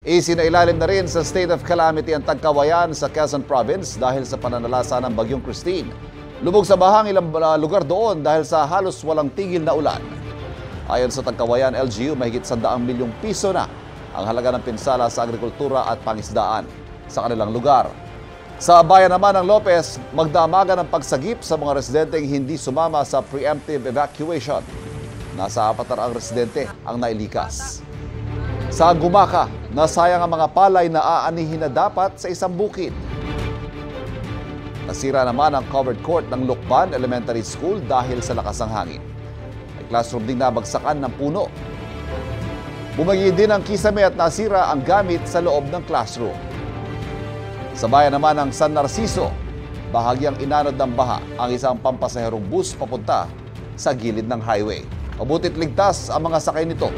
Isinailalim na rin sa state of calamity ang Tagkawayan sa Quezon Province dahil sa pananalasa ng Bagyong Christine. Lubog sa bahang ilang lugar doon dahil sa halos walang tigil na ulan. Ayon sa Tagkawayan LGU, mahigit 100 milyong piso na ang halaga ng pinsala sa agrikultura at pangisdaan sa kanilang lugar. Sa bayan naman ng Lopez, magdamagan ng pagsagip sa mga residenteng hindi sumama sa preemptive evacuation. Nasa 4 ang residente ang nailikas. Sa Gumaka, nasayang ang mga palay na aanihin na dapat sa isang bukid. Nasira naman ang covered court ng Lukban Elementary School dahil sa lakas ng hangin. May classroom din nabagsakan ng puno. Bumagyo din ang kisame at nasira ang gamit sa loob ng classroom. Sa bayan naman ng San Narciso, bahagyang inanod ng baha ang isang pampasaherong bus papunta sa gilid ng highway. Mabutit ligtas ang mga sakay nito.